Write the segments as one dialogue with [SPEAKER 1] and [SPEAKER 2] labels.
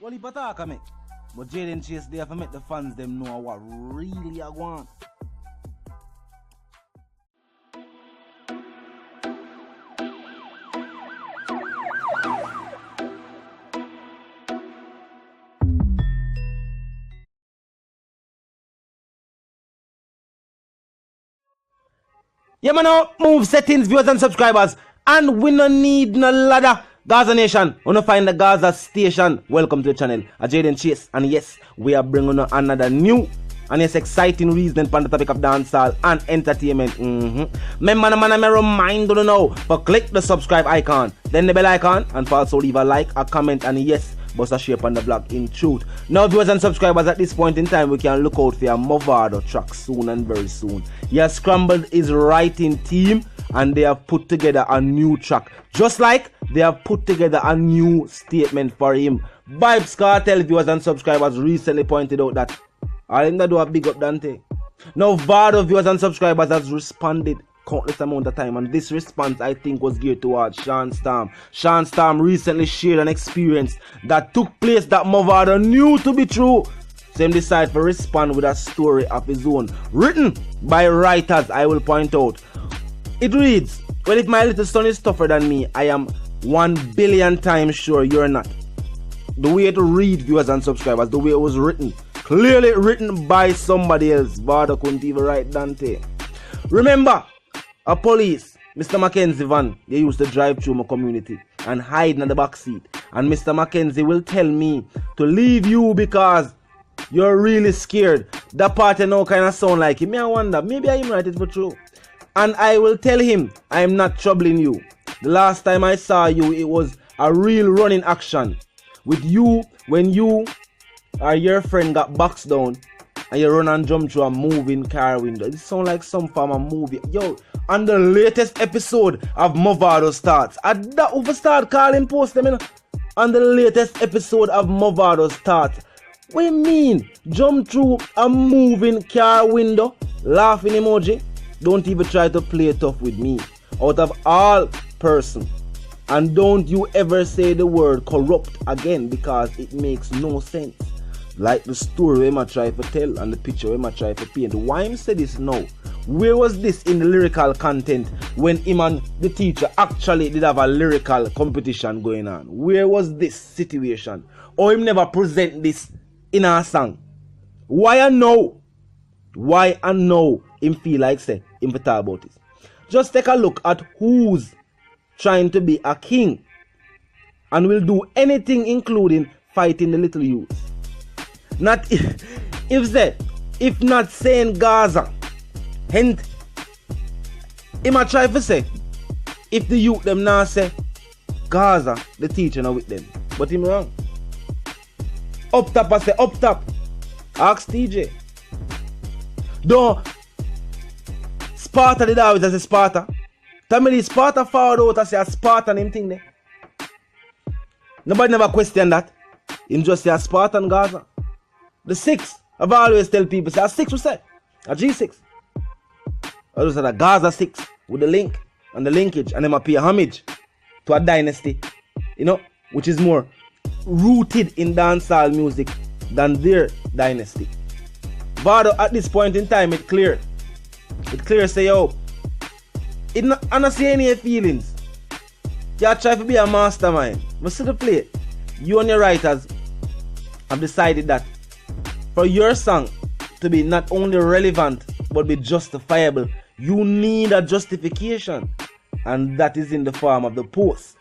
[SPEAKER 1] Well, he attack me. But Jayden Chase there for make the fans them know what really I want. Yeah, man, now move settings, viewers and subscribers. And we no need no ladder. Gaza Nation, wanna find the Gaza station. Welcome to the channel. I'm Jayden Chase, and yes, we are bringing on another new and yes, exciting reason on the topic of dancehall and entertainment. Remember, man, I'm a reminder now for click the subscribe icon, then the bell icon, and for also leave a like, a comment, and yes, bust a share on the vlog in truth. Now, viewers and subscribers, at this point in time, we can look out for a Movado track soon and very soon. He has scrambled his writing team and they have put together a new track. Just like they have put together a new statement for him. Vybz Kartel, viewers and subscribers, recently pointed out that I think that do a big up Dante. Now, Movado viewers and subscribers has responded countless amount of time, and this response I think was geared towards Shawn. Shawn recently shared an experience that took place that Movado knew to be true. So him decide to respond with a story of his own, written by writers, I will point out. It reads, well, if my little son is tougher than me, I am 1 billion times sure you're not. The way to read, viewers and subscribers, the way it was written, clearly written by somebody else. Movado couldn't even write Dante. Remember, a police, Mr. Mackenzie van, they used to drive through my community and hide in the back seat. And Mr. Mackenzie will tell me to leave you because you're really scared. That part now kind of sound like him. Me I wonder, maybe I am write it for true. And I will tell him I am not troubling you. The last time I saw you, it was a real running action. With you, when you or your friend got boxed down and you run and jump through a moving car window. It sounds like some form of movie. Yo, on the latest episode of Movado starts. And that over start calling post them, you know. On the latest episode of Movado starts. What do you mean? Jump through a moving car window? Laughing emoji? Don't even try to play tough with me. Out of all person. And don't you ever say the word corrupt again because it makes no sense. Like the story we try to tell and the picture we try to paint. Why him say this now? Where was this in the lyrical content when him and the teacher actually did have a lyrical competition going on? Where was this situation? Or him never present this in a song? Why and now? Why and now him feel like say him to talk about this? Just take a look at who's trying to be a king and will do anything including fighting the little youth. Not if not saying Gaza. Hint, him a try to say, if the youth them now say Gaza, the teacher not with them. But him wrong. Up top I say up top. Ask TJ. Don't Sparta did always say Sparta. Tell me the Sparta forward out I say a Spartan him thing there. Nobody never question that. Him just say a Spartan Gaza. The 6, I've always tell people, say a 6 we say, a G6. I just said a Gaza 6 with the link and the linkage, and them pay homage to a dynasty, you know, which is more rooted in dancehall music than their dynasty. But at this point in time, it clear say, yo, I don't see any feelings. You try to be a mastermind. But see the play. You and your writers have decided that for your song to be not only relevant but be justifiable, you need a justification, and that is in the form of the post.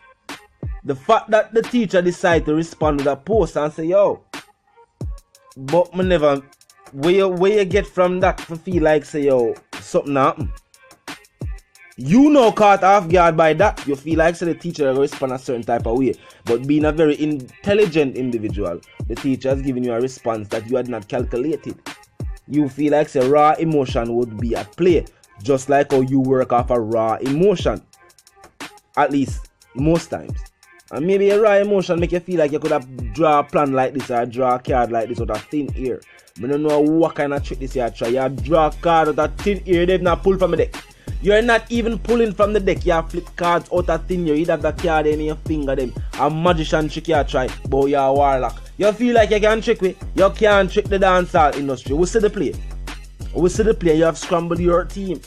[SPEAKER 1] The fact that the teacher decided to respond with a post and say, yo, but me never, where you get from that to feel like say, yo, something happen. You know caught off guard by that. You feel like say the teacher will respond a certain type of way. But being a very intelligent individual, the teacher has given you a response that you had not calculated. You feel like say raw emotion would be at play. Just like how you work off a raw emotion. At least most times. And maybe a raw emotion make you feel like you could have draw a plan like this or draw a card like this out of thin air. I don't know what kind of trick this you try. You draw a card out of thin air, they've not pulled from the deck. You're not even pulling from the deck. You flip cards out of thin air. You have the card in your finger them. A magician trick you try, but you're a warlock. You feel like you can trick me? You can't trick the dancehall industry. We see the play. We see the play. You have scrambled your team.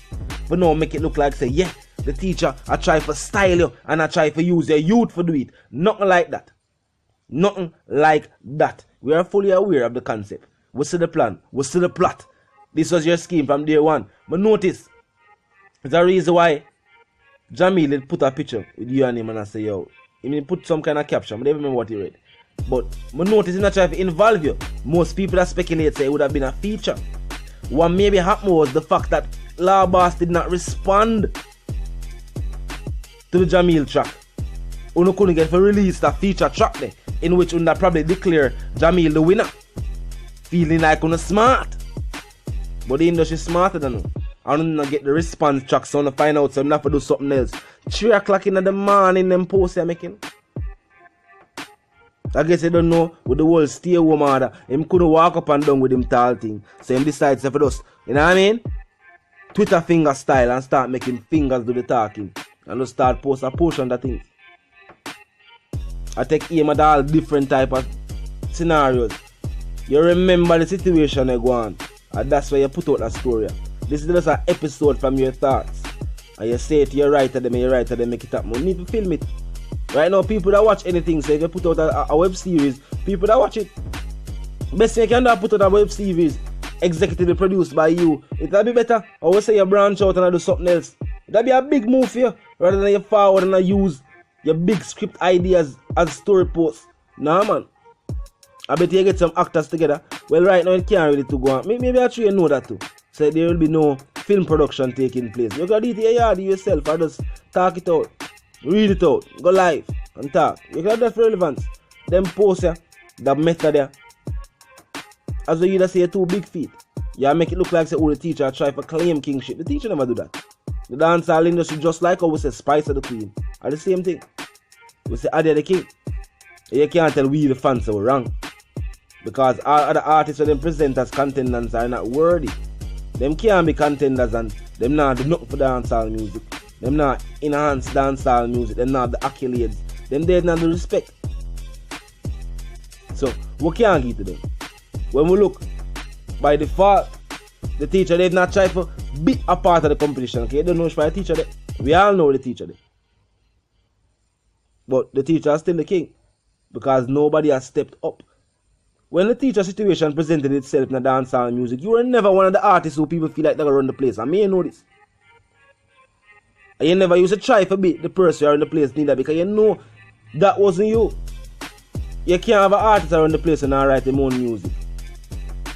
[SPEAKER 1] But now make it look like say, yeah, the teacher, I try for style you and I try for use your youth for do it. Nothing like that. Nothing like that. We are fully aware of the concept. We see the plan. We see the plot. This was your scheme from day one. But notice, there's a reason why Jamil did put a picture with you and him and I say, yo, he mean put some kind of caption. I don't remember what he read. But I notice he's not trying to involve you. Most people that speculate say it would have been a feature. What maybe happened was the fact that La Boss did not respond to the Jamil track. Uno couldn't get to release that feature track there, in which Uno probably declare Jamil the winner. Feeling like Uno smart. But the industry smarter than Uno. And Uno get the response track, so Uno find out so Uno have to do something else. 3 o'clock in the morning them posts they're making. I guess you don't know with the whole stay home order. Him couldn't walk up and down with him tall thing. So him decides to just, you know what I mean? Twitter finger style and start making fingers do the talking. And just start post a portion of things. I take aim at all different type of scenarios. You remember the situation you go on. And that's why you put out that story. This is just an episode from your thoughts. And you say it to your writer, them and your writer, them make it happen. You need to film it. Right now, people that watch anything, so if you put out a web series, people that watch it, best thing you can do is put out a web series executively produced by you. It'll be better. I will say you branch out and do something else. It'll be a big move for you, rather than you forward and use your big script ideas as story posts. Nah, man. I bet you get some actors together. Well, right now, it can't really to go on. Maybe actually you know that too. So there will be no film production taking place. You can do it in your yard yourself or just talk it out. Read it out, go live and talk. You can have that for relevance. Them post ya, that method there. As you either say 2 big feet. You make it look like say, oh, the teacher try for claim kingship. The teacher never do that. The dancehall industry, just like how we say Spice of the Queen, are the same thing. We say Adi the King. You can't tell we the fans are wrong. Because all other artists or them present as contenders are not worthy. Them can't be contenders and them not do nothing for dancehall music. Them not enhance dancehall music. Them not the accolades. Them they not the respect. So we can't give to them. When we look, by default, the teacher did not try to be a part of the competition. Okay, you don't know which by the teacher there. We all know the teacher there. But the teacher is still the king. Because nobody has stepped up. When the teacher situation presented itself in the dancehall music, you were never one of the artists who people feel like they're going to run the place. I mean, you know this. And you never used to try to be the person who are in the place neither, because you know that wasn't you. You can't have an artist around the place and not write their own music.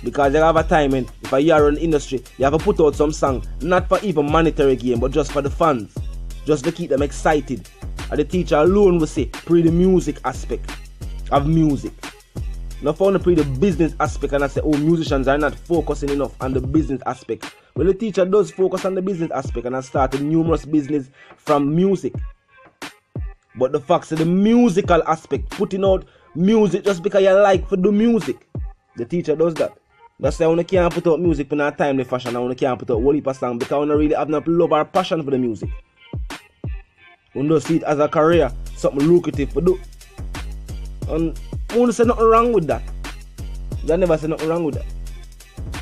[SPEAKER 1] Because you have a time when, if a year in the industry, you have to put out some song, not for even monetary gain, but just for the fans. Just to keep them excited. And the teacher alone will say, pre the music aspect of music. Not for only pre the business aspect, and I say, oh, musicians are not focusing enough on the business aspect. Well, the teacher does focus on the business aspect and has started numerous business from music. But the fact is the musical aspect, putting out music just because you like for the music. The teacher does that. That's why I can't put out music in a timely fashion. I can't put out a whole heap of song because I don't really have enough love or passion for the music. We don't see it as a career, something lucrative to do. And I don't say nothing wrong with that. I never say nothing wrong with that.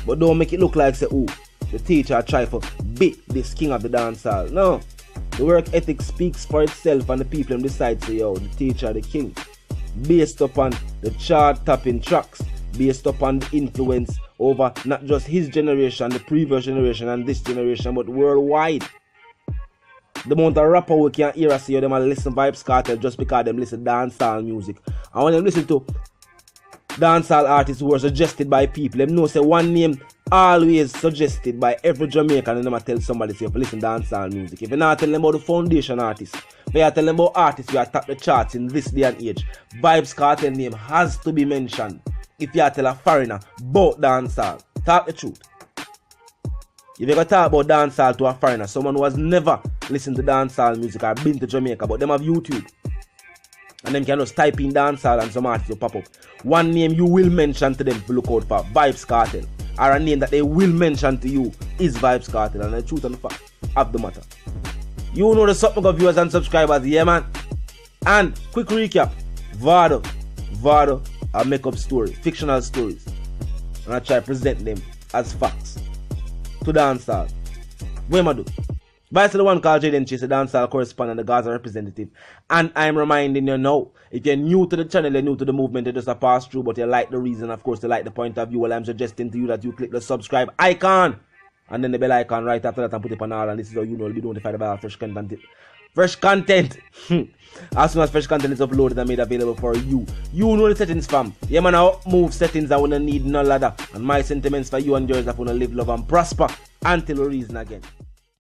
[SPEAKER 1] But don't make it look like say, oh, the teacher try to beat this king of the dancehall. No. The work ethic speaks for itself and the people decide say, yo, the teacher the king. Based upon the chart-topping tracks, based upon the influence over not just his generation, the previous generation and this generation, but worldwide. The amount of rapper we can hear us say them and listen Vybz Kartel just because them listen dancehall music. And when them listen to dancehall artists who are suggested by people, them know say one name always suggested by every Jamaican, and them tell somebody say if you listen dancehall music. If you're not telling them about the foundation artists, if you're telling them about artists who are top the charts in this day and age, Vybz Kartel name has to be mentioned. If you tell a foreigner about dancehall, talk the truth. If you talk about dancehall to a foreigner, someone who has never listened to dancehall music or been to Jamaica, but them have YouTube, and them can just type in dancehall and some artists will pop up. One name you will mention to them to look out for, Vybz Kartel. Or a name that they will mention to you is Vybz Kartel, and the truth and the fact of the matter. You know the something of viewers and subscribers, yeah man. And quick recap, Vybz I make up stories, fictional stories, and I try to present them as facts to dancehall. What am I do? Vybz the one called Jayden, she's a dancehall correspondent, the Gaza representative. And I'm reminding you now, if you're new to the channel, you're new to the movement, you're just a pass through, but you like the reason, of course, you like the point of view, well, I'm suggesting to you that you click the subscribe icon, and then the bell icon right after that, and put it on all, and this is how you know you'll be notified about fresh content. Fresh content! As soon as fresh content is uploaded and made available for you, you know the settings, fam. Yeah, man, I move settings, I wanna need no ladder, and my sentiments for you and yours, I wanna live, love, and prosper until we reason again.